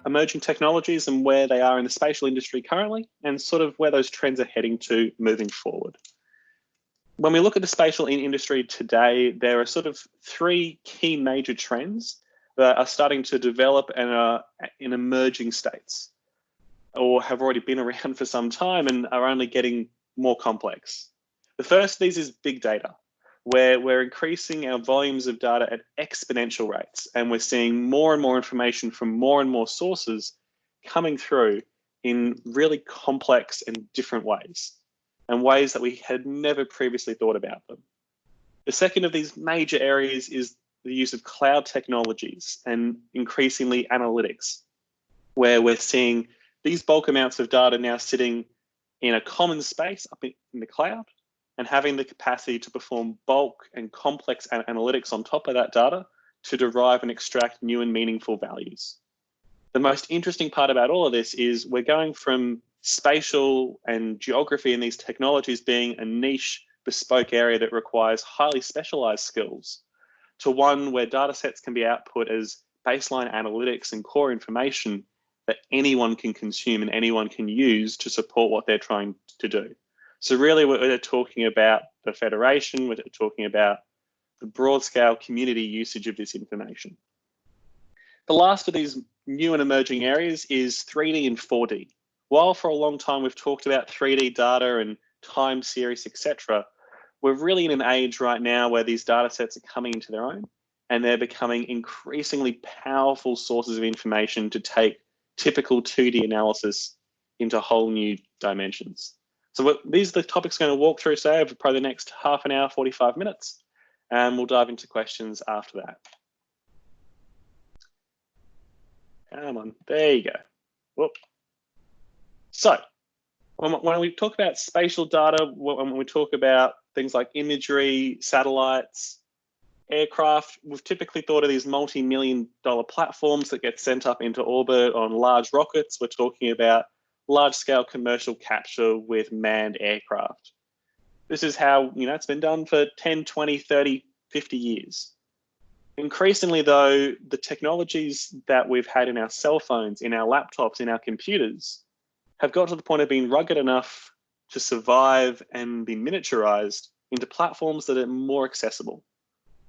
emerging technologies and where they are in the spatial industry currently, and sort of where those trends are heading to moving forward. When we look at the spatial industry today, there are sort of three key major trends that are starting to develop and are in emerging states, or have already been around for some time and are only getting more complex. The first of these is big data, where we're increasing our volumes of data at exponential rates, and we're seeing more and more information from more and more sources coming through in really complex and different ways, and ways that we had never previously thought about them. The second of these major areas is the use of cloud technologies and increasingly analytics, where we're seeing these bulk amounts of data now sitting in a common space up in the cloud and having the capacity to perform bulk and complex analytics on top of that data to derive and extract new and meaningful values. The most interesting part about all of this is we're going from spatial and geography and these technologies being a niche, bespoke area that requires highly specialized skills to one where data sets can be output as baseline analytics and core information that anyone can consume and anyone can use to support what they're trying to do. So really we're talking about the federation, we're talking about the broad scale community usage of this information. The last of these new and emerging areas is 3D and 4D. While for a long time we've talked about 3D data and time series, etc., we're really in an age right now where these data sets are coming into their own and they're becoming increasingly powerful sources of information to take typical 2D analysis into whole new dimensions. So these are the topics I'm going to walk through today over probably the next half an hour, 45 minutes, and we'll dive into questions after that. Come on, there you go. Whoop. So when we talk about spatial data, when we talk about things like imagery, satellites, aircraft, we've typically thought of these multi-million-dollar platforms that get sent up into orbit on large rockets. We're talking about large-scale commercial capture with manned aircraft. This is how, it's been done for 10, 20, 30, 50 years. Increasingly, though, the technologies that we've had in our cell phones, in our laptops, in our computers, have got to the point of being rugged enough to survive and be miniaturized into platforms that are more accessible.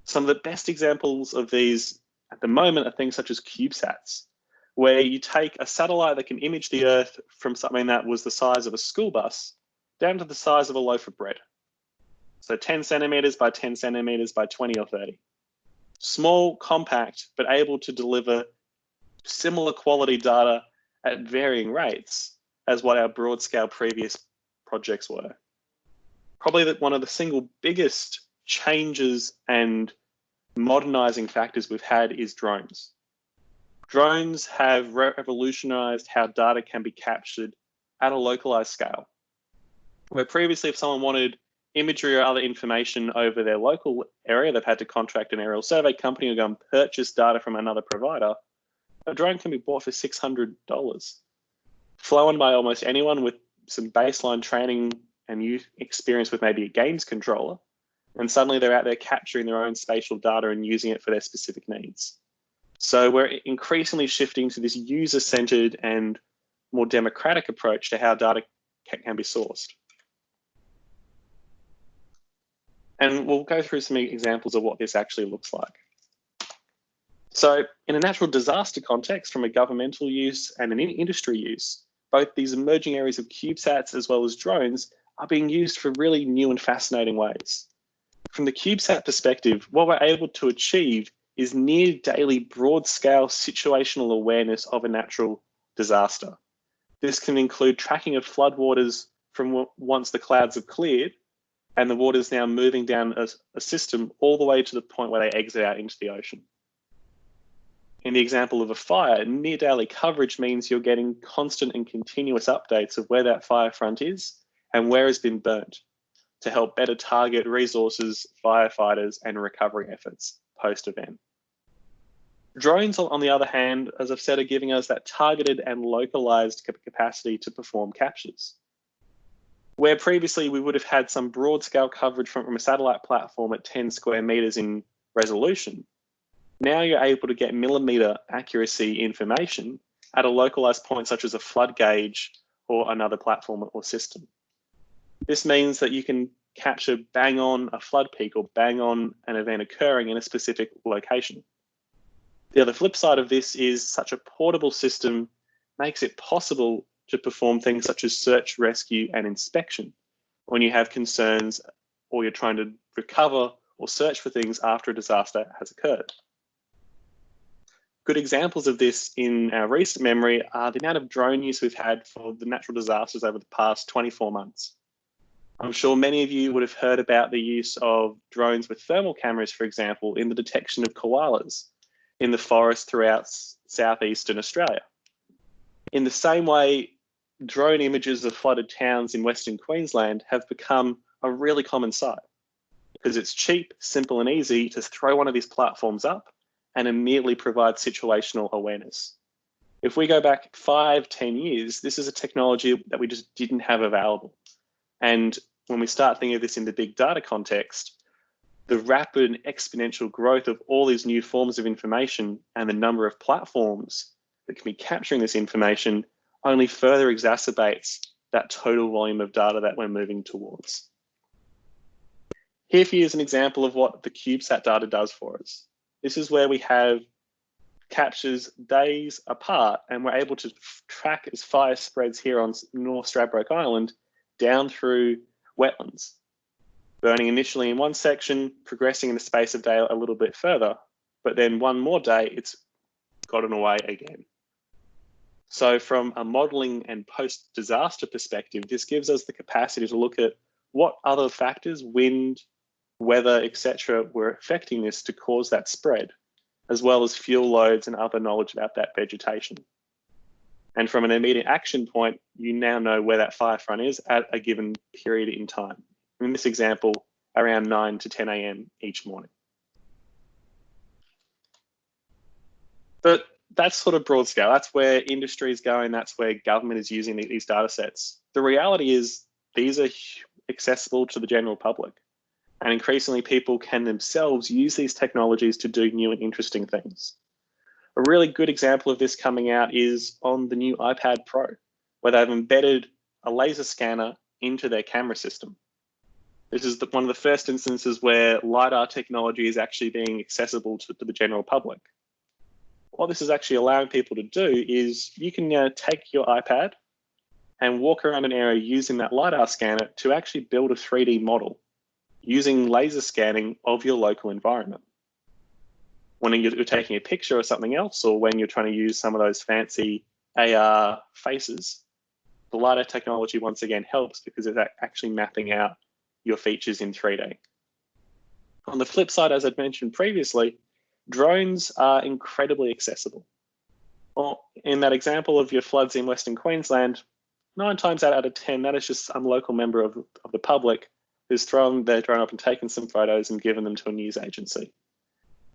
Some of the best examples of these at the moment are things such as CubeSats, where you take a satellite that can image the Earth from something that was the size of a school bus down to the size of a loaf of bread. So 10 centimeters by 10 centimeters by 20 or 30. Small, compact, but able to deliver similar quality data at varying rates as what our broad scale previous projects were. Probably one of the single biggest changes and modernizing factors we've had is drones. Drones have revolutionized how data can be captured at a localized scale. Where previously, if someone wanted imagery or other information over their local area, they've had to contract an aerial survey company or go and purchase data from another provider. A drone can be bought for $600, flown by almost anyone with some baseline training and experience with maybe a games controller. And suddenly they're out there capturing their own spatial data and using it for their specific needs. So we're increasingly shifting to this user-centered and more democratic approach to how data can be sourced. And we'll go through some examples of what this actually looks like. So in a natural disaster context, from a governmental use and an industry use, both these emerging areas of CubeSats as well as drones are being used for really new and fascinating ways. From the CubeSat perspective, what we're able to achieve is near daily broad-scale situational awareness of a natural disaster. This can include tracking of floodwaters from once the clouds have cleared and the water's now moving down a system all the way to the point where they exit out into the ocean. In the example of a fire, near daily coverage means you're getting constant and continuous updates of where that fire front is and where it's been burnt to help better target resources, firefighters, and recovery efforts post-event. Drones, on the other hand, as I've said, are giving us that targeted and localized capacity to perform captures. Where previously we would have had some broad scale coverage from a satellite platform at 10 square meters in resolution, now you're able to get millimeter accuracy information at a localized point such as a flood gauge or another platform or system. This means that you can capture bang on a flood peak or bang on an event occurring in a specific location. The other flip side of this is such a portable system makes it possible to perform things such as search, rescue, and inspection when you have concerns or you're trying to recover or search for things after a disaster has occurred. Good examples of this in our recent memory are the amount of drone use we've had for the natural disasters over the past 24 months. I'm sure many of you would have heard about the use of drones with thermal cameras, for example, in the detection of koalas in the forest throughout southeastern Australia. In the same way, drone images of flooded towns in Western Queensland have become a really common sight because it's cheap, simple, and easy to throw one of these platforms up and immediately provide situational awareness. If we go back 5-10 years, this is a technology that we just didn't have available. And when we start thinking of this in the big data context, the rapid exponential growth of all these new forms of information and the number of platforms that can be capturing this information only further exacerbates that total volume of data that we're moving towards. Here for you is an example of what the CubeSat data does for us. This is where we have captures days apart and we're able to track as fire spreads here on North Stradbroke Island down through wetlands, burning initially in one section, progressing in the space of day a little bit further, but then one more day, it's gotten away again. So from a modeling and post-disaster perspective, this gives us the capacity to look at what other factors, wind, weather, etc., were affecting this to cause that spread, as well as fuel loads and other knowledge about that vegetation. And from an immediate action point, you now know where that fire front is at a given period in time. In this example, around 9 to 10 a.m. each morning. But that's sort of broad scale. That's where industry is going. That's where government is using these data sets. The reality is these are accessible to the general public. And increasingly people can themselves use these technologies to do new and interesting things. A really good example of this coming out is on the new iPad Pro, where they've embedded a laser scanner into their camera system. This is one of the first instances where LiDAR technology is actually being accessible to the general public. What this is actually allowing people to do is you can now take your iPad and walk around an area using that LiDAR scanner to actually build a 3D model using laser scanning of your local environment. When you're taking a picture or something else, or when you're trying to use some of those fancy AR faces, the LiDAR technology once again helps because it's actually mapping out your features in 3D. On the flip side, as I'd mentioned previously, drones are incredibly accessible. Well, in that example of your floods in Western Queensland, 9 times out of 10, that is just some local member of the public who's thrown their drone up and taken some photos and given them to a news agency.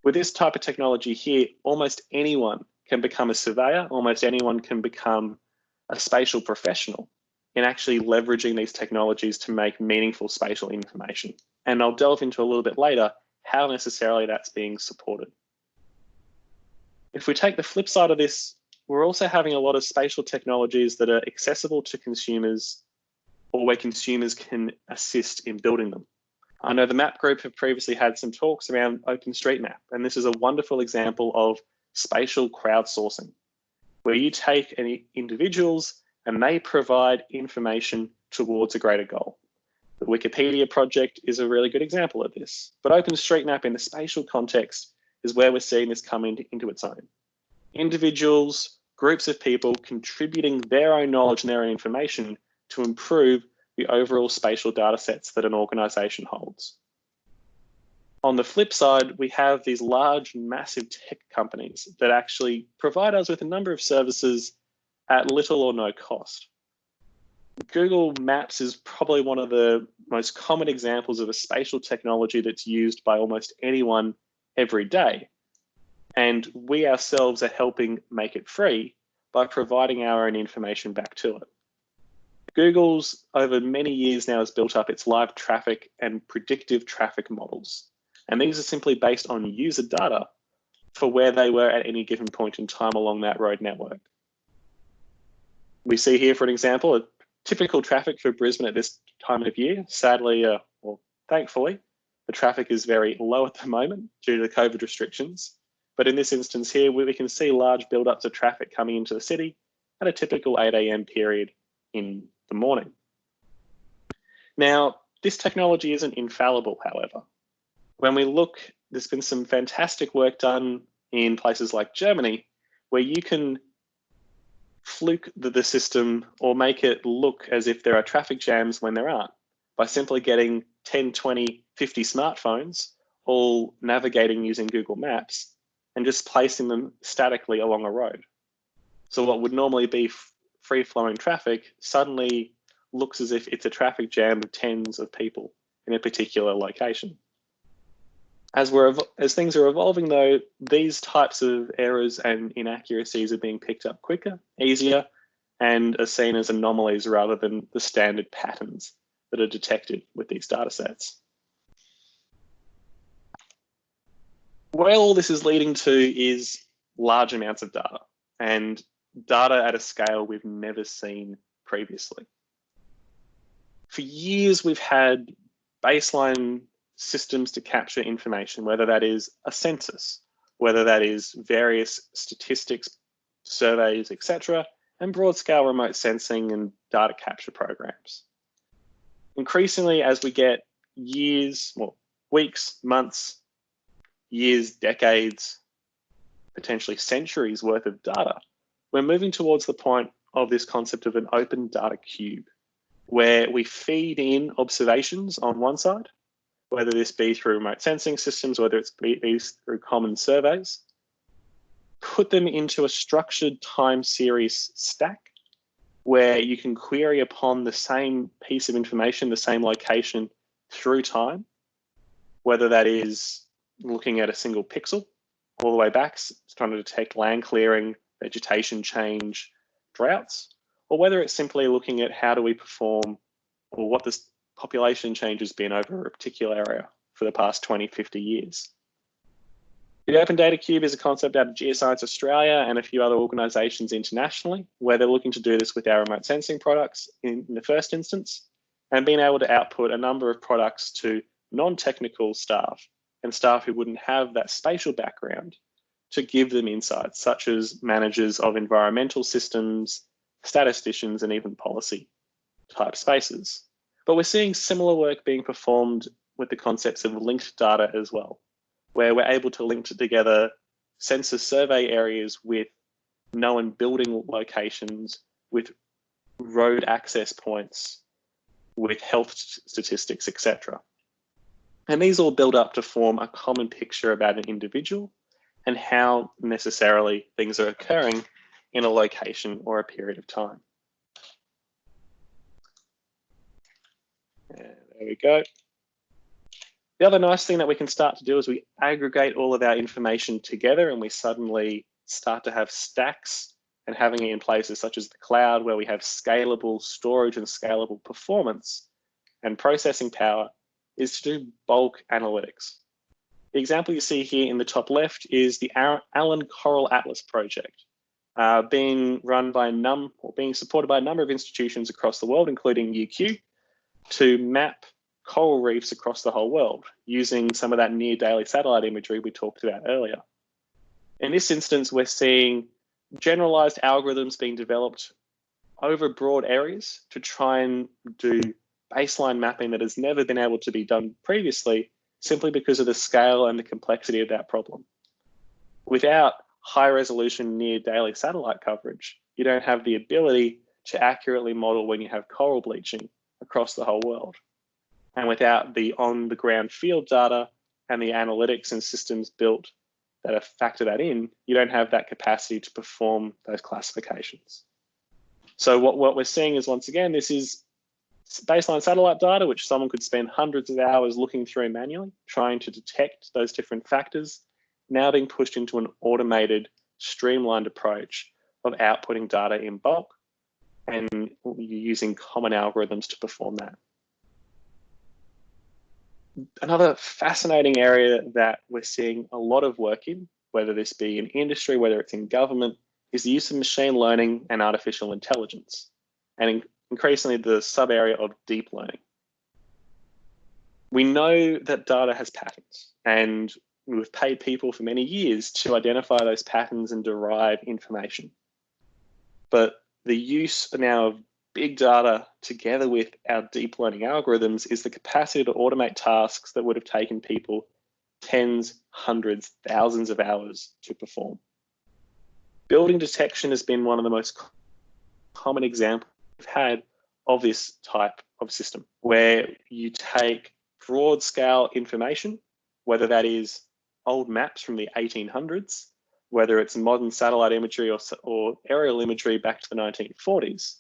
With this type of technology here, almost anyone can become a surveyor, almost anyone can become a spatial professional in actually leveraging these technologies to make meaningful spatial information. And I'll delve into a little bit later how necessarily that's being supported. If we take the flip side of this, we're also having a lot of spatial technologies that are accessible to consumers or where consumers can assist in building them. I know the MAP group have previously had some talks around OpenStreetMap, and this is a wonderful example of spatial crowdsourcing, where you take any individuals and they provide information towards a greater goal. The Wikipedia project is a really good example of this, but OpenStreetMap in the spatial context is where we're seeing this come into its own. Individuals, groups of people contributing their own knowledge and their own information to improve the overall spatial data sets that an organization holds. On the flip side, we have these large, massive tech companies that actually provide us with a number of services at little or no cost. Google Maps is probably one of the most common examples of a spatial technology that's used by almost anyone every day. And we ourselves are helping make it free by providing our own information back to it. Google's over many years now has built up its live traffic and predictive traffic models. And these are simply based on user data for where they were at any given point in time along that road network. We see here, for an example, a typical traffic for Brisbane at this time of year. Sadly, or thankfully, the traffic is very low at the moment due to the COVID restrictions. But in this instance here, we can see large build-ups of traffic coming into the city at a typical 8 a.m. period in the morning. Now, this technology isn't infallible, however. When we look, there's been some fantastic work done in places like Germany, where you can fluke the system or make it look as if there are traffic jams when there aren't, by simply getting 10, 20, 50 smartphones all navigating using Google Maps and just placing them statically along a road. So what would normally be free-flowing traffic suddenly looks as if it's a traffic jam of tens of people in a particular location. As things are evolving though, these types of errors and inaccuracies are being picked up quicker, easier, and are seen as anomalies rather than the standard patterns that are detected with these data sets. Where all this is leading to is large amounts of data, and data at a scale we've never seen previously. For years, we've had baseline systems to capture information, whether that is a census, whether that is various statistics, surveys, etc., and broad scale remote sensing and data capture programs. Increasingly, as we get years, well, weeks, months, years, decades, potentially centuries worth of data, we're moving towards the point of this concept of an open data cube, where we feed in observations on one side, whether this be through remote sensing systems, whether it's through common surveys, put them into a structured time series stack where you can query upon the same piece of information, the same location through time, whether that is looking at a single pixel all the way back, trying to detect land clearing, vegetation change, droughts, or whether it's simply looking at how do we perform or what the population change has been over a particular area for the past 20, 50 years. The Open Data Cube is a concept out of Geoscience Australia and a few other organisations internationally, where they're looking to do this with our remote sensing products in the first instance, and being able to output a number of products to non-technical staff and staff who wouldn't have that spatial background to give them insights, such as managers of environmental systems, statisticians, and even policy type spaces. But we're seeing similar work being performed with the concepts of linked data as well, where we're able to link together census survey areas with known building locations, with road access points, with health statistics, etc. And these all build up to form a common picture about an individual and how necessarily things are occurring in a location or a period of time. And there we go. The other nice thing that we can start to do is we aggregate all of our information together, and we suddenly start to have stacks, and having it in places such as the cloud, where we have scalable storage and scalable performance and processing power, is to do bulk analytics. The example you see here in the top left is the Allen Coral Atlas project, being run by being supported by a number of institutions across the world, including UQ, to map coral reefs across the whole world using some of that near daily satellite imagery we talked about earlier. In this instance, we're seeing generalized algorithms being developed over broad areas to try and do baseline mapping that has never been able to be done previously, simply because of the scale and the complexity of that problem. Without high resolution near daily satellite coverage, you don't have the ability to accurately model when you have coral bleaching across the whole world. And without the on-the-ground field data and the analytics and systems built that factor that in, you don't have that capacity to perform those classifications. So what we're seeing is, once again, this is baseline satellite data, which someone could spend hundreds of hours looking through manually, trying to detect those different factors, now being pushed into an automated, streamlined approach of outputting data in bulk and using common algorithms to perform that. Another fascinating area that we're seeing a lot of work in, whether this be in industry, whether it's in government, is the use of machine learning and artificial intelligence, and increasingly the sub-area of deep learning. We know that data has patterns, and we've paid people for many years to identify those patterns and derive information. But the use now of big data together with our deep learning algorithms is the capacity to automate tasks that would have taken people tens, hundreds, thousands of hours to perform. Building detection has been one of the most common examples we've had of this type of system, where you take broad scale information, whether that is old maps from the 1800s, whether it's modern satellite imagery or aerial imagery back to the 1940s,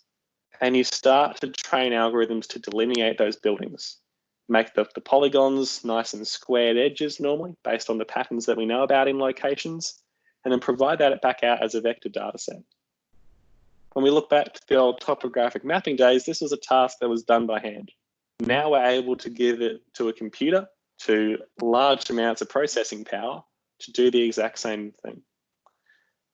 and you start to train algorithms to delineate those buildings, make the polygons nice and squared edges normally based on the patterns that we know about in locations, and then provide that back out as a vector data set. When we look back to the old topographic mapping days, this was a task that was done by hand. Now we're able to give it to a computer, to large amounts of processing power to do the exact same thing.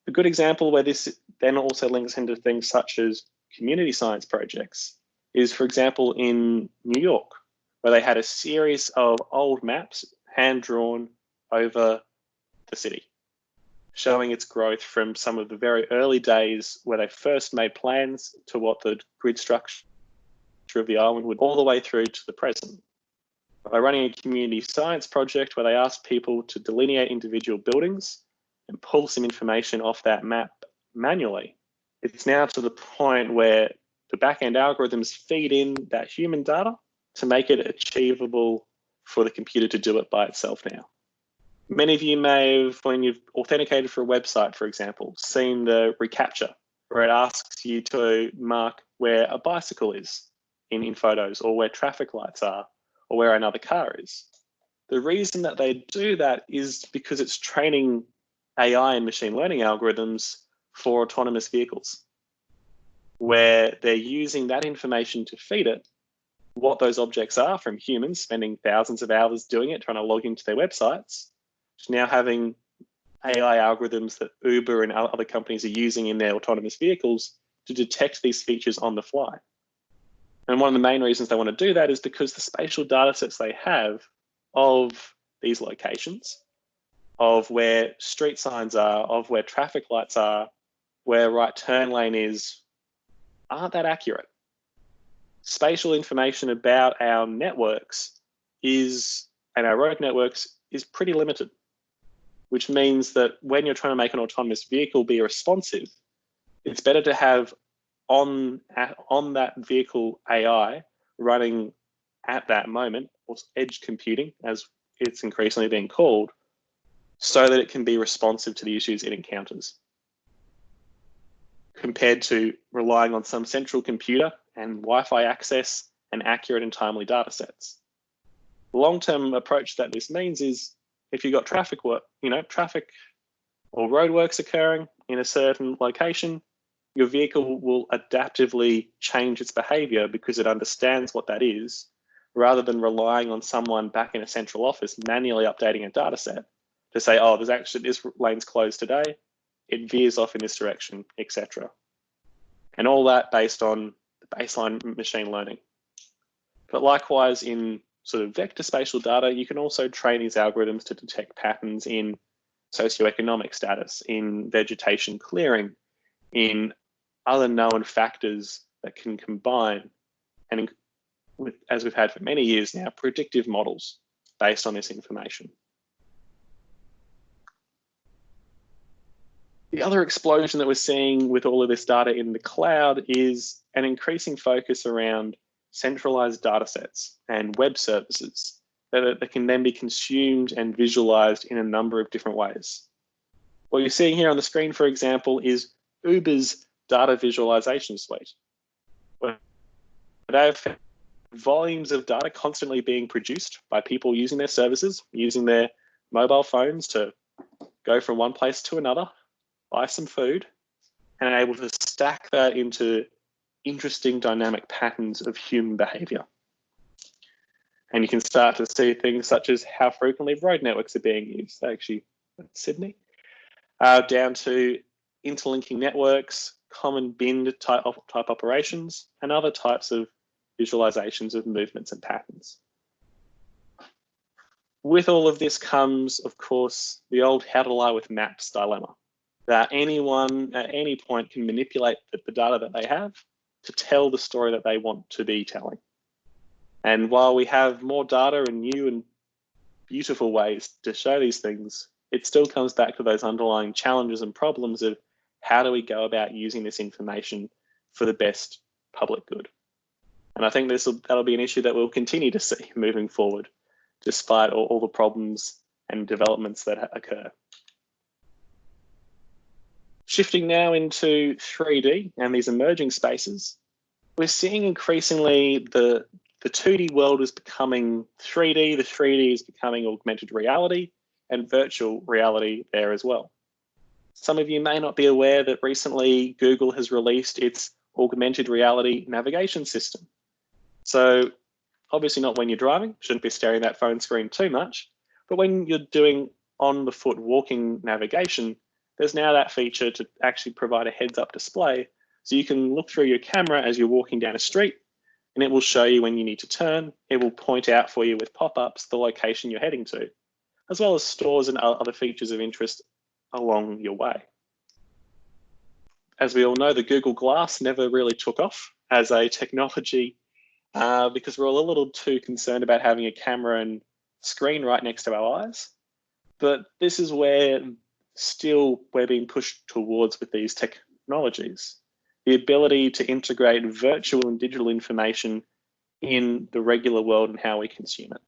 A good example where this then also links into things such as community science projects is, for example, in New York, where they had a series of old maps hand-drawn over the city, showing its growth from some of the very early days where they first made plans to what the grid structure of the island would, all the way through to the present. By running a community science project where they asked people to delineate individual buildings and pull some information off that map manually, it's now to the point where the back-end algorithms feed in that human data to make it achievable for the computer to do it by itself now. Many of you may have, when you've authenticated for a website, for example, seen the reCAPTCHA, where it asks you to mark where a bicycle is in photos, or where traffic lights are, or where another car is. The reason that they do that is because it's training AI and machine learning algorithms for autonomous vehicles, where they're using that information to feed it what those objects are from humans spending thousands of hours doing it, trying to log into their websites, to now having AI algorithms that Uber and other companies are using in their autonomous vehicles to detect these features on the fly. And one of the main reasons they want to do that is because the spatial data sets they have of these locations, of where street signs are, of where traffic lights are, where right turn lane is, aren't that accurate. Spatial information about our networks and our road networks is pretty limited, which means that when you're trying to make an autonomous vehicle be responsive, it's better to have on that vehicle AI running at that moment, or edge computing as it's increasingly being called, so that it can be responsive to the issues it encounters, compared to relying on some central computer and Wi-Fi access and accurate and timely data sets. The long-term approach that this means is, if you've got traffic or roadworks occurring in a certain location, your vehicle will adaptively change its behavior because it understands what that is, rather than relying on someone back in a central office manually updating a data set to say, oh, there's actually, this lane's closed today, it veers off in this direction, etc. And all that based on the baseline machine learning. But likewise, in sort of vector spatial data, you can also train these algorithms to detect patterns in socioeconomic status, in vegetation clearing, in other known factors that can combine, and as we've had for many years now, predictive models based on this information. The other explosion that we're seeing with all of this data in the cloud is an increasing focus around centralized data sets and web services that can then be consumed and visualized in a number of different ways. What you're seeing here on the screen, for example, is Uber's data visualization suite, where they have volumes of data constantly being produced by people using their services, using their mobile phones to go from one place to another, buy some food, and are able to stack that into interesting dynamic patterns of human behavior. And you can start to see things such as how frequently road networks are being used. Actually, Sydney, down to interlinking networks, common bin type operations, and other types of visualizations of movements and patterns. With all of this comes, of course, the old how to lie with maps dilemma, that anyone at any point can manipulate the data that they have to tell the story that they want to be telling. And while we have more data and new and beautiful ways to show these things, it still comes back to those underlying challenges and problems of how do we go about using this information for the best public good. And I think that'll be an issue that we'll continue to see moving forward, despite all the problems and developments that occur. Shifting now into 3D and these emerging spaces, we're seeing increasingly the 2D world is becoming 3D, the 3D is becoming augmented reality and virtual reality there as well. Some of you may not be aware that recently Google has released its augmented reality navigation system. So obviously not when you're driving, shouldn't be staring at that phone screen too much, but when you're doing on the foot walking navigation, there's now that feature to actually provide a heads up display. So you can look through your camera as you're walking down a street and it will show you when you need to turn. It will point out for you with pop-ups the location you're heading to, as well as stores and other features of interest along your way. As we all know, the Google Glass never really took off as a technology because we're all a little too concerned about having a camera and screen right next to our eyes. But this is where still we're being pushed towards with these technologies. The ability to integrate virtual and digital information in the regular world and how we consume it.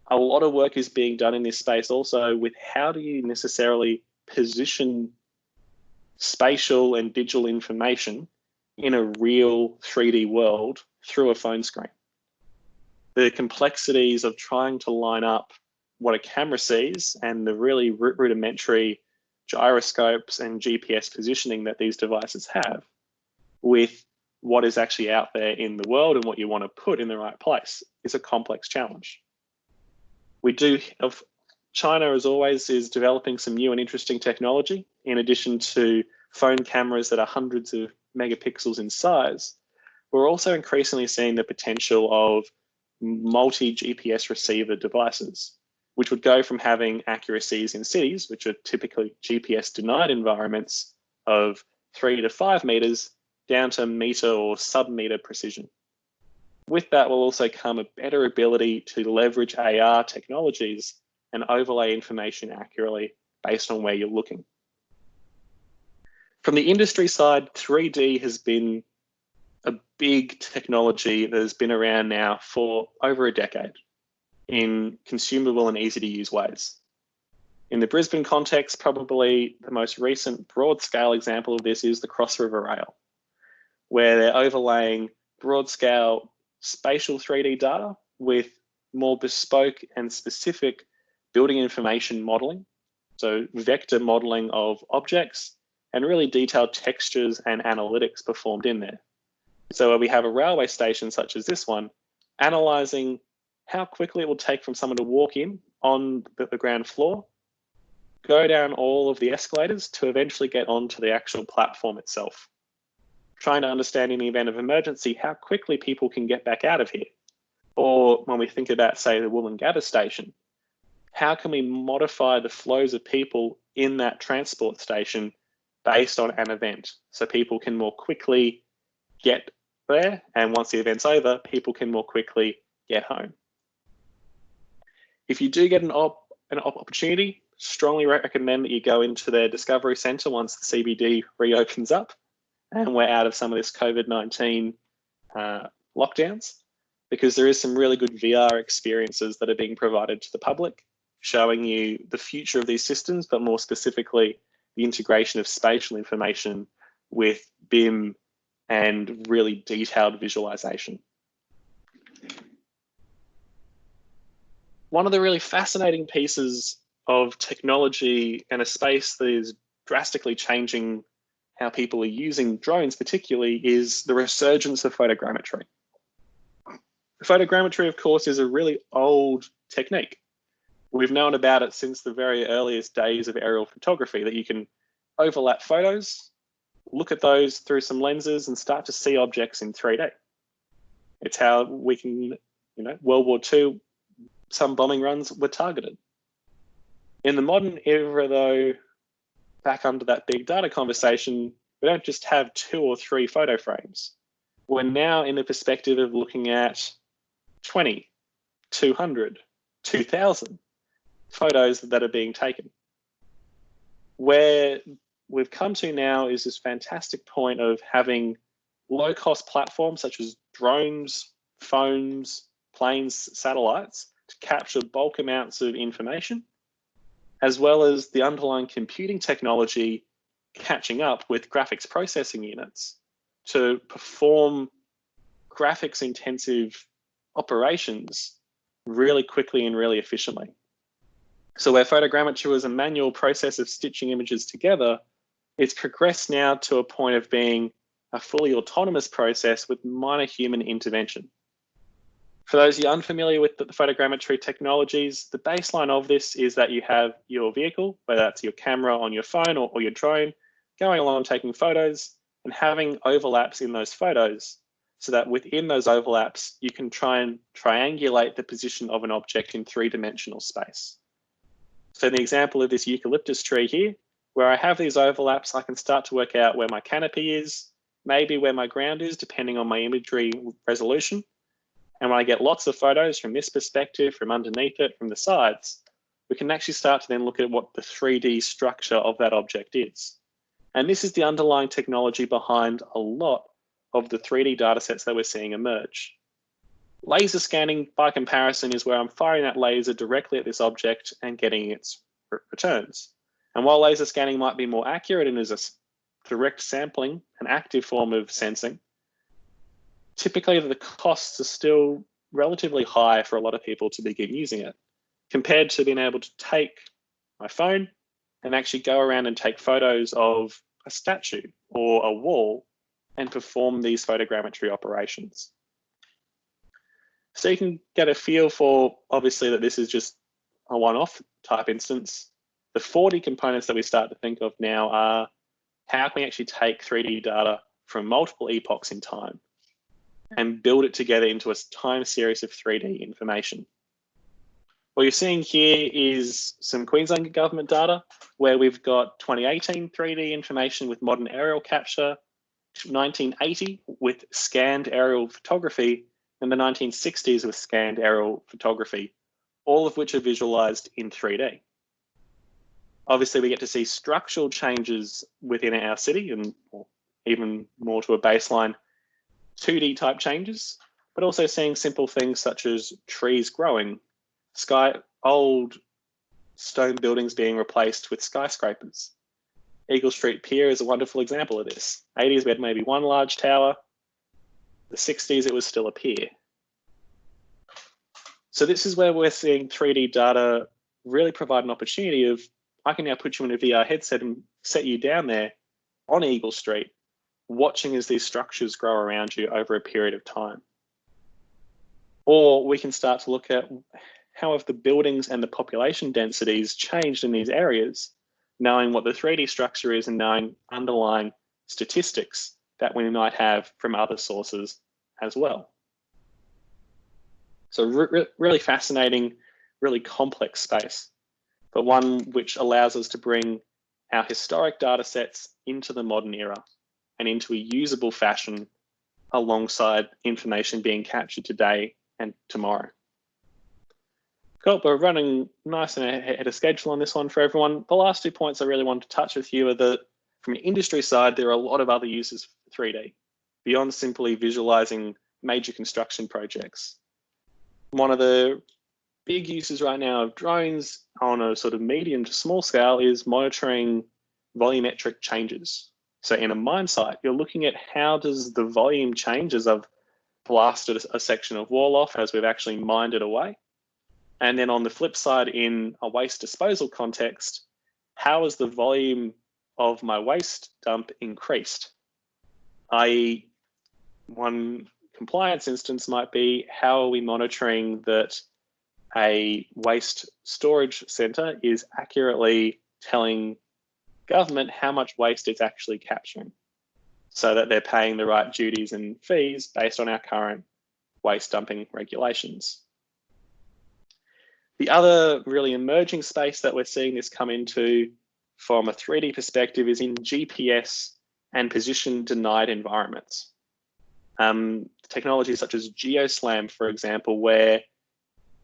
A lot of work is being done in this space also with how do you necessarily position spatial and digital information in a real 3D world through a phone screen. The complexities of trying to line up what a camera sees and the really rudimentary gyroscopes and GPS positioning that these devices have with what is actually out there in the world and what you want to put in the right place is a complex challenge. China, as always, is developing some new and interesting technology in addition to phone cameras that are hundreds of megapixels in size. We're also increasingly seeing the potential of multi-GPS receiver devices, which would go from having accuracies in cities, which are typically GPS denied environments of 3 to 5 meters, down to meter or sub-meter precision. With that will also come a better ability to leverage AR technologies and overlay information accurately based on where you're looking. From the industry side, 3D has been a big technology that has been around now for over a decade in consumable and easy to use ways. In the Brisbane context, probably the most recent broad scale example of this is the Cross River Rail, where they're overlaying broad scale spatial 3D data with more bespoke and specific building information modeling. So vector modeling of objects and really detailed textures and analytics performed in there. So we have a railway station such as this one, analyzing how quickly it will take from someone to walk in on the ground floor, go down all of the escalators to eventually get onto the actual platform itself. Trying to understand in the event of emergency, how quickly people can get back out of here. Or when we think about, say, the Woolloongabba station, how can we modify the flows of people in that transport station based on an event so people can more quickly get there, and once the event's over, people can more quickly get home. If you do get an opportunity, strongly recommend that you go into their Discovery Centre once the CBD reopens up and we're out of some of this COVID-19 lockdowns, because there is some really good VR experiences that are being provided to the public, showing you the future of these systems, but more specifically, the integration of spatial information with BIM and really detailed visualization. One of the really fascinating pieces of technology and a space that is drastically changing how people are using drones particularly is the resurgence of photogrammetry. Photogrammetry, of course, is a really old technique. We've known about it since the very earliest days of aerial photography, that you can overlap photos, look at those through some lenses and start to see objects in 3D. It's how we can, World War II, some bombing runs were targeted. In the modern era though, back under that big data conversation, we don't just have 2 or 3 photo frames. We're now in the perspective of looking at 20, 200, 2,000 photos that are being taken. Where we've come to now is this fantastic point of having low-cost platforms such as drones, phones, planes, satellites to capture bulk amounts of information, as well as the underlying computing technology catching up with graphics processing units to perform graphics-intensive operations really quickly and really efficiently. So where photogrammetry was a manual process of stitching images together, it's progressed now to a point of being a fully autonomous process with minor human intervention. For those of you unfamiliar with the photogrammetry technologies, the baseline of this is that you have your vehicle, whether that's your camera on your phone or your drone, going along taking photos and having overlaps in those photos so that within those overlaps, you can try and triangulate the position of an object in 3-dimensional space. So the example of this eucalyptus tree here, where I have these overlaps, I can start to work out where my canopy is, maybe where my ground is, depending on my imagery resolution. And when I get lots of photos from this perspective, from underneath it, from the sides, we can actually start to then look at what the 3D structure of that object is. And this is the underlying technology behind a lot of the 3D data sets that we're seeing emerge. Laser scanning, by comparison, is where I'm firing that laser directly at this object and getting its returns. And while laser scanning might be more accurate and is a direct sampling, an active form of sensing, typically the costs are still relatively high for a lot of people to begin using it, compared to being able to take my phone and actually go around and take photos of a statue or a wall and perform these photogrammetry operations. So you can get a feel for, obviously, that this is just a one-off type instance. The 40 components that we start to think of now are how can we actually take 3D data from multiple epochs in time and build it together into a time series of 3D information. What you're seeing here is some Queensland government data where we've got 2018 3D information with modern aerial capture, 1980 with scanned aerial photography, and the 1960s with scanned aerial photography, all of which are visualized in 3D. Obviously, we get to see structural changes within our city and even more to a baseline 2D type changes, but also seeing simple things such as trees growing, old stone buildings being replaced with skyscrapers. Eagle Street Pier is a wonderful example of this. 80s, we had maybe one large tower. The 60s, it was still a pier. So this is where we're seeing 3D data really provide an opportunity of, I can now put you in a VR headset and set you down there on Eagle Street, watching as these structures grow around you over a period of time. Or we can start to look at how have the buildings and the population densities changed in these areas, knowing what the 3D structure is and knowing underlying statistics that we might have from other sources as well. So really fascinating, really complex space, but one which allows us to bring our historic data sets into the modern era and into a usable fashion alongside information being captured today and tomorrow. Cool, we're running nice and ahead of schedule on this one for everyone. The last 2 points I really want to touch with you are that from an industry side, there are a lot of other uses for 3D beyond simply visualizing major construction projects. One of the big uses right now of drones on a sort of medium to small scale is monitoring volumetric changes. So in a mine site, you're looking at how does the volume change as I've blasted a section of wall off as we've actually mined it away. And then on the flip side, in a waste disposal context, how is the volume of my waste dump increased? i.e., one compliance instance might be, how are we monitoring that a waste storage center is accurately telling government how much waste it's actually capturing, so that they're paying the right duties and fees based on our current waste dumping regulations. The other really emerging space that we're seeing this come into from a 3D perspective is in GPS and position denied environments. Technologies such as GeoSlam, for example, where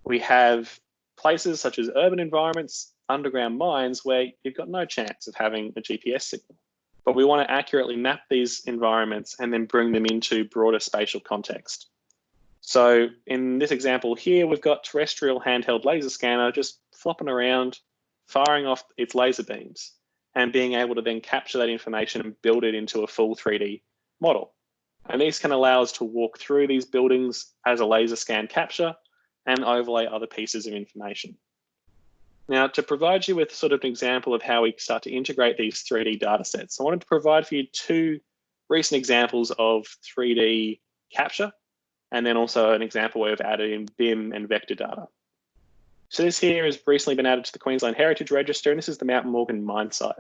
we have places such as urban environments, underground mines, where you've got no chance of having a GPS signal. But we want to accurately map these environments and then bring them into broader spatial context. So in this example here, we've got terrestrial handheld laser scanner just flopping around, firing off its laser beams and being able to then capture that information and build it into a full 3D model. And these can allow us to walk through these buildings as a laser scan capture and overlay other pieces of information. Now, to provide you with sort of an example of how we start to integrate these 3D data sets, I wanted to provide for you two recent examples of 3D capture, and then also an example where we've added in BIM and vector data. So this here has recently been added to the Queensland Heritage Register, and this is the Mount Morgan mine site,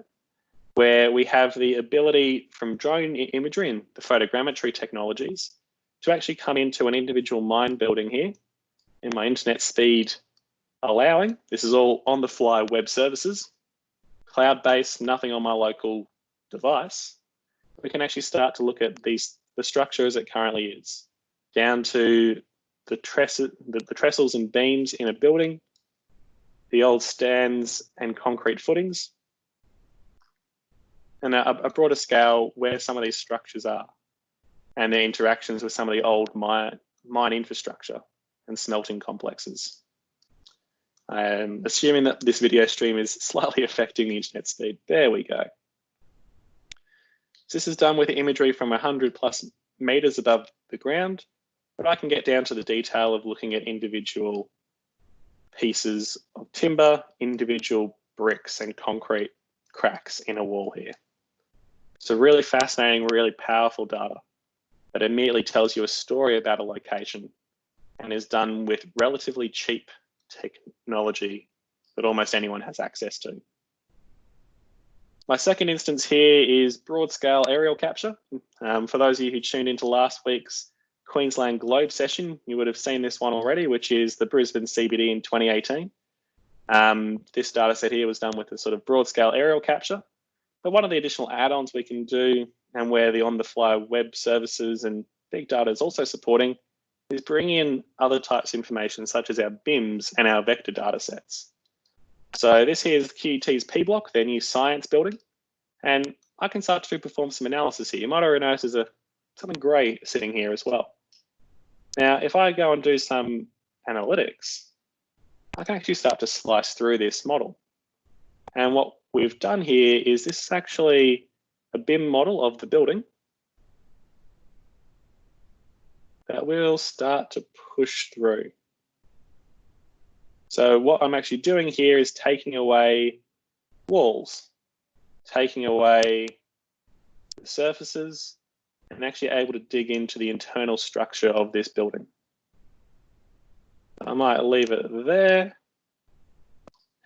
where we have the ability from drone imagery and the photogrammetry technologies to actually come into an individual mine building here in my internet speed allowing. This is all on the fly web services, cloud-based, nothing on my local device. We can actually start to look at the structure as it currently is, down to the trestles and beams in a building, the old stands and concrete footings, and a broader scale where some of these structures are and their interactions with some of the old mine infrastructure and smelting complexes. I'm assuming that this video stream is slightly affecting the internet speed. There we go. So this is done with imagery from 100+ meters above the ground, but I can get down to the detail of looking at individual pieces of timber, individual bricks and concrete cracks in a wall here. So really fascinating, really powerful data that immediately tells you a story about a location and is done with relatively cheap technology that almost anyone has access to. My second instance here is broad scale aerial capture. For those of you who tuned into last week's Queensland Globe session, you would have seen this one already, which is the Brisbane CBD in 2018. This data set here was done with a sort of broad scale aerial capture. But one of the additional add-ons we can do, and where the on-the-fly web services and big data is also supporting, is bring in other types of information, such as our BIMs and our vector data sets. So this here is QUT's P block, their new science building, and I can start to perform some analysis here. You might already notice there's something grey sitting here as well. Now, if I go and do some analytics, I can actually start to slice through this model. And what we've done here is this is actually a BIM model of the building that we'll start to push through. So what I'm actually doing here is taking away walls, taking away the surfaces, and actually able to dig into the internal structure of this building. I might leave it there.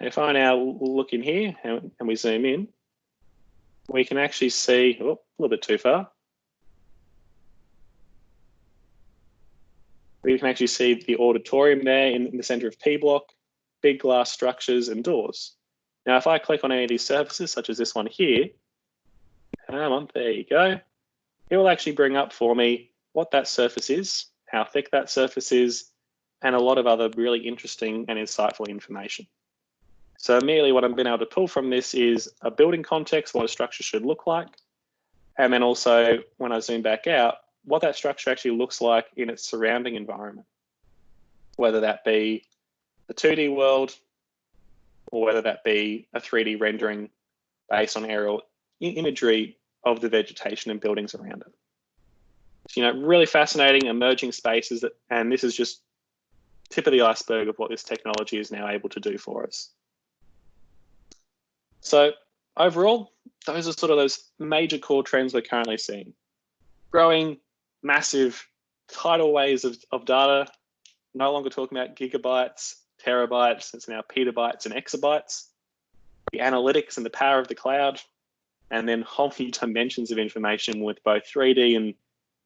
If I now look in here and we zoom in, we can actually see, oh, a little bit too far. We can actually see the auditorium there in the center of P block, big glass structures and doors. Now, if I click on any of these surfaces, such as this one here, come on, there you go. It will actually bring up for me what that surface is, how thick that surface is, and a lot of other really interesting and insightful information. So immediately what I've been able to pull from this is a building context, what a structure should look like. And then also when I zoom back out, what that structure actually looks like in its surrounding environment, whether that be the 2D world or whether that be a 3D rendering based on aerial imagery of the vegetation and buildings around it. So, you know, really fascinating emerging spaces, and this is just tip of the iceberg of what this technology is now able to do for us. So overall, those are sort of those major core trends we're currently seeing. Growing, massive, tidal waves of data, no longer talking about gigabytes, terabytes, it's now petabytes and exabytes. The analytics and the power of the cloud, and then whole new dimensions of information with both 3D and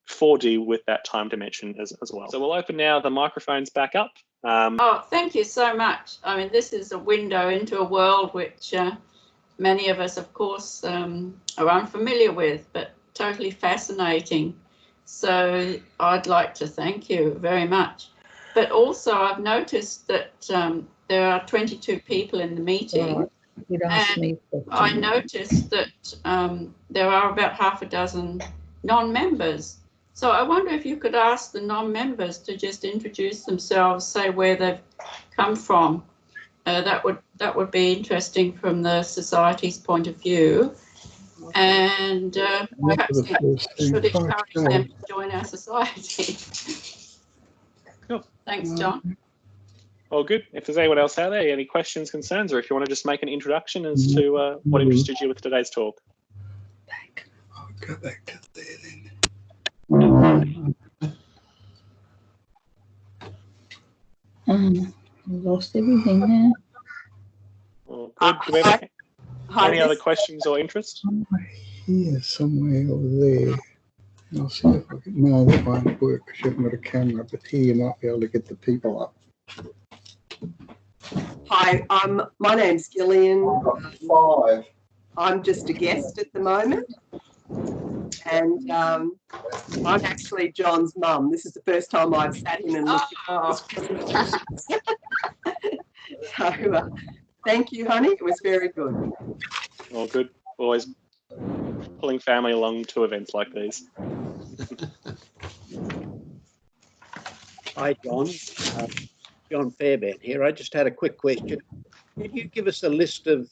4D with that time dimension as well. So we'll open now the microphones back up. Oh, thank you so much. I mean, this is a window into a world which many of us, of course, are unfamiliar with, but totally fascinating. So I'd like to thank you very much. But also I've noticed that there are 22 people in the meeting. And I noticed that there are about half a dozen non-members. So I wonder if you could ask the non-members to just introduce themselves, say where they've come from. That would be interesting from the society's point of view. And perhaps we should encourage them to join our society. Cool. Thanks, John. All good. If there's anyone else out there, any questions, concerns, or if you want to just make an introduction as to what interested you with today's talk. I'll go back to there then. Lost everything now. All good. Do we have any other questions or interest? Here, somewhere over there. I'll see if I can. No, that won't work because you haven't got a camera, but here you might be able to get the people up. Hi, my name's Gillian. I'm just a guest at the moment. And I'm actually John's mum. This is the first time I've sat in and looked at this presentation. So thank you, honey. It was very good. All good. Always pulling family along to events like these. Hi, John. John Fairbairn here. I just had a quick question. Can you give us a list of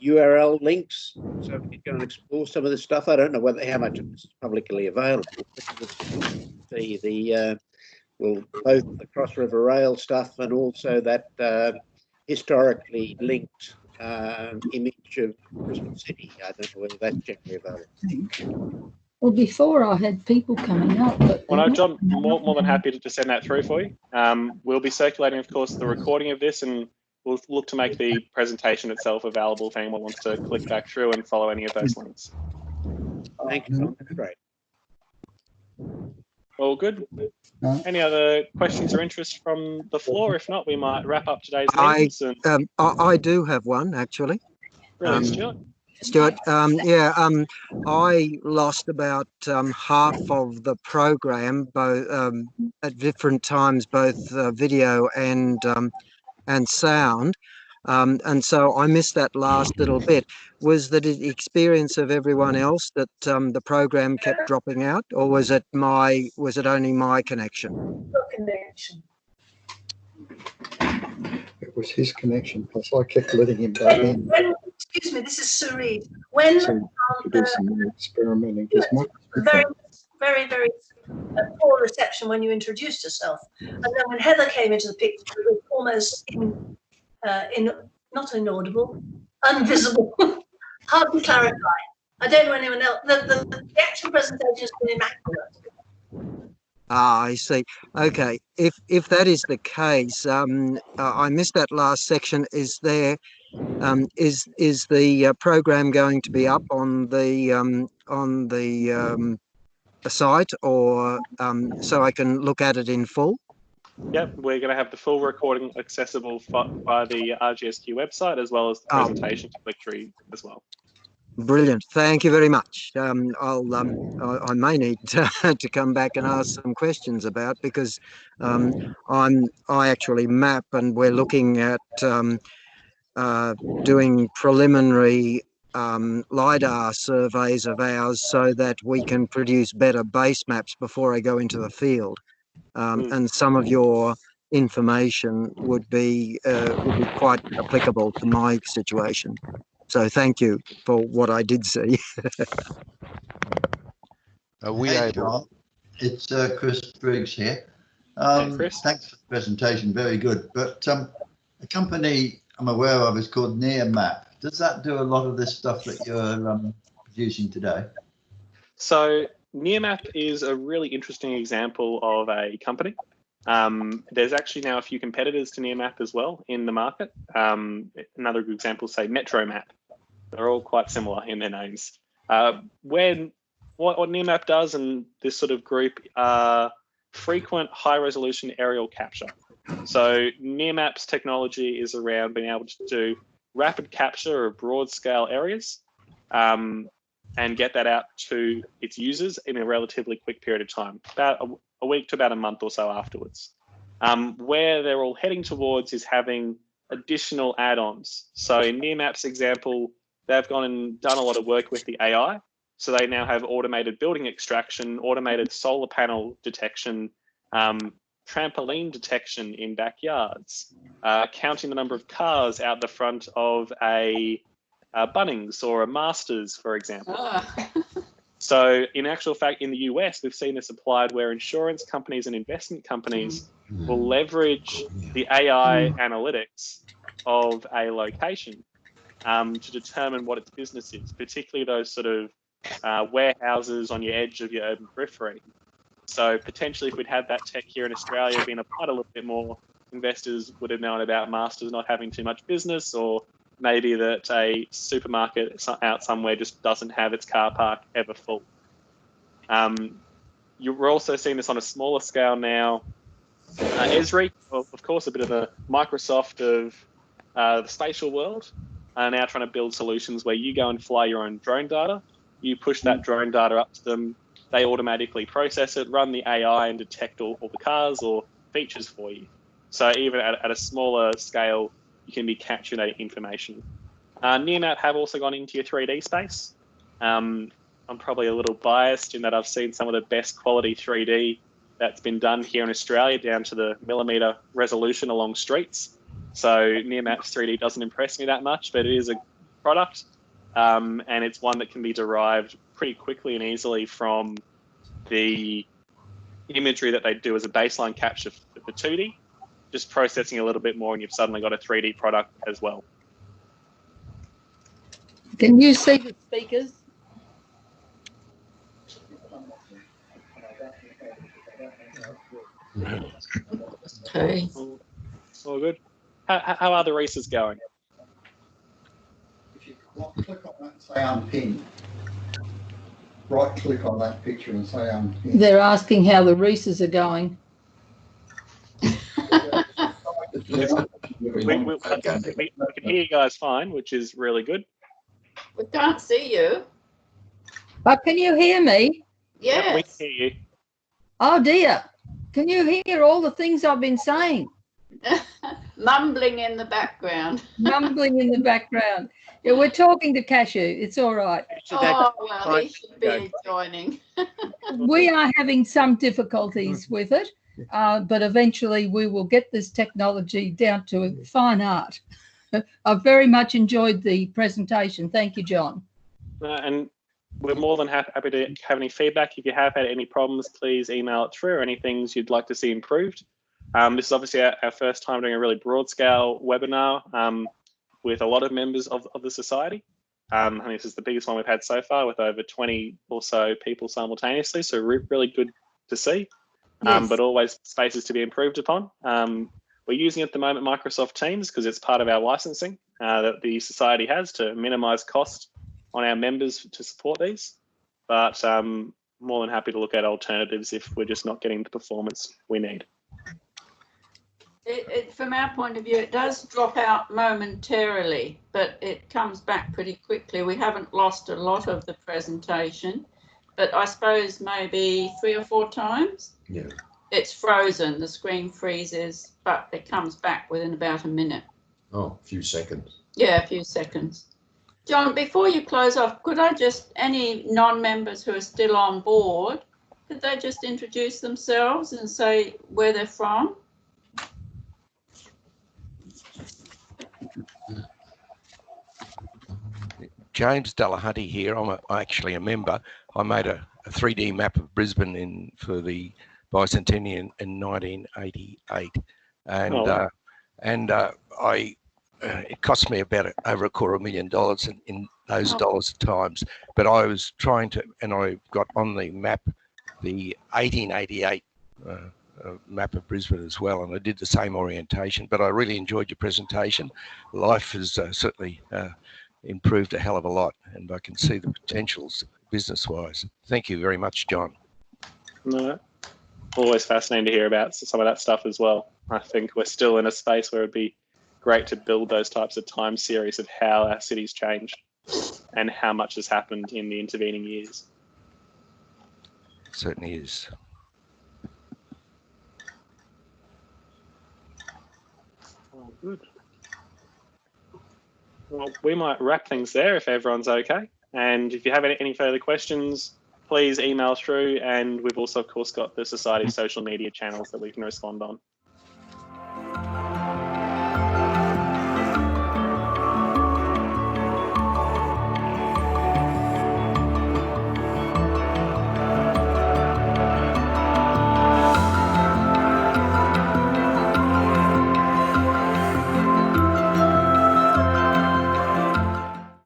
URL links so we can go and explore some of this stuff? I don't know how much of this is publicly available. Both the Cross River Rail stuff and also that historically linked image of Brisbane City. I don't know whether that's generally available. Well, before I had people coming up. But well, no, John, more than happy to send that through for you. We'll be circulating, of course, the recording of this, and we'll look to make the presentation itself available if anyone wants to click back through and follow any of those links. Thank you, John. That's great. All good. Any other questions or interests from the floor? If not, we might wrap up today's meeting. I do have one, actually. Brilliant, Stuart. I lost about half of the program, both at different times, both video and sound, and so I missed that last little bit. Was that the experience of everyone else that the program kept dropping out, or was it only my connection? It was his connection, plus I kept letting him back in. Excuse me, this is Sue Reed. When to do some more experimenting, very poor reception when you introduced yourself, and then when Heather came into the picture, it was almost not inaudible, invisible, hard to clarify. I don't know anyone else. The actual presentation has been immaculate. I see. Okay, if that is the case, I missed that last section. Is there is the program going to be up on the site, or so I can look at it in full? Yep, we're going to have the full recording accessible via the RGSQ website, as well as the presentation to click through as well. Brilliant. Thank you very much. I may need to come back and ask some questions about, because I actually map, and we're looking at doing preliminary LiDAR surveys of ours so that we can produce better base maps before I go into the field. And some of your information would be quite applicable to my situation. So thank you for what I did see. Hey, John. It's Chris Briggs here. Chris. Thanks for the presentation, very good. But a company I'm aware of is called Nearmap. Does that do a lot of this stuff that you're producing today? So Nearmap is a really interesting example of a company. There's actually now a few competitors to Nearmap as well in the market. Another good example, say MetroMap. They're all quite similar in their names. What Nearmap does in this sort of group are frequent high-resolution aerial capture. So Nearmap's technology is around being able to do rapid capture of broad-scale areas and get that out to its users in a relatively quick period of time, about a week to about a month or so afterwards. Where they're all heading towards is having additional add-ons. So in Nearmap's example, they've gone and done a lot of work with the AI. So they now have automated building extraction, automated solar panel detection, trampoline detection in backyards, counting the number of cars out the front of a Bunnings or a Masters, for example. So in actual fact, in the US, we've seen this applied where insurance companies and investment companies will leverage the AI analytics of a location to determine what its business is, particularly those sort of warehouses on your edge of your urban periphery. So potentially if we'd had that tech here in Australia being applied a little bit more, investors would have known about Masters not having too much business, or maybe that a supermarket out somewhere just doesn't have its car park ever full. You're also seeing this on a smaller scale now. Esri, of course, a bit of a Microsoft of the spatial world, are now trying to build solutions where you go and fly your own drone data. You push that drone data up to them, they automatically process it, run the AI and detect all the cars or features for you. So even at a smaller scale, you can be capturing that information. Nearmap have also gone into your 3D space. I'm probably a little biased in that I've seen some of the best quality 3D that's been done here in Australia down to the millimeter resolution along streets. So Nearmap's 3D doesn't impress me that much, but it is a product. And it's one that can be derived pretty quickly and easily from the imagery that they do as a baseline capture for 2D, just processing a little bit more and you've suddenly got a 3D product as well. Can you see the speakers? Okay. All good. How are the races going? If you click on that and say unpin, right click on that picture and say unpin. They're asking how the Reeses are going. We can hear you guys fine, which is really good. We can't see you. But can you hear me? Yes. Yep, we can hear you. Oh dear. Can you hear all the things I've been saying? Mumbling in the background. Mumbling in the background. Yeah, we're talking to Cashew. It's all right. Oh, well, he should be joining. We are having some difficulties with it, but eventually we will get this technology down to fine art. I've very much enjoyed the presentation. Thank you, John. And we're more than happy to have any feedback. If you have had any problems, please email it through, or any things you'd like to see improved. This is obviously our first time doing a really broad scale webinar with a lot of members of the society. I think this is the biggest one we've had so far, with over 20 or so people simultaneously. So really good to see, yes. But always spaces to be improved upon. We're using at the moment Microsoft Teams because it's part of our licensing that the society has to minimise cost on our members to support these. But more than happy to look at alternatives if we're just not getting the performance we need. From our point of view, it does drop out momentarily, but it comes back pretty quickly. We haven't lost a lot of the presentation, but I suppose maybe 3 or 4 times. Yeah. It's frozen, the screen freezes, but it comes back within about a minute. Oh, a few seconds. Yeah, a few seconds. John, before you close off, could I just, any non-members who are still on board, could they just introduce themselves and say where they're from? James Delahunty here. I'm actually a member. I made a 3D map of Brisbane for the bicentennial in 1988, and it cost me about over $250,000 in those dollars times. But I was trying to, and I got on the map the 1888 map of Brisbane as well, and I did the same orientation. But I really enjoyed your presentation. Life is certainly improved a hell of a lot, and I can see the potentials business-wise. Thank you very much, John. No, always fascinating to hear about some of that stuff as well. I think we're still in a space where it'd be great to build those types of time series of how our cities changed and how much has happened in the intervening years. Certainly is. Oh, good. Well, we might wrap things there if everyone's okay. And if you have any further questions, please email through. And we've also, of course, got the Society social media channels that we can respond on.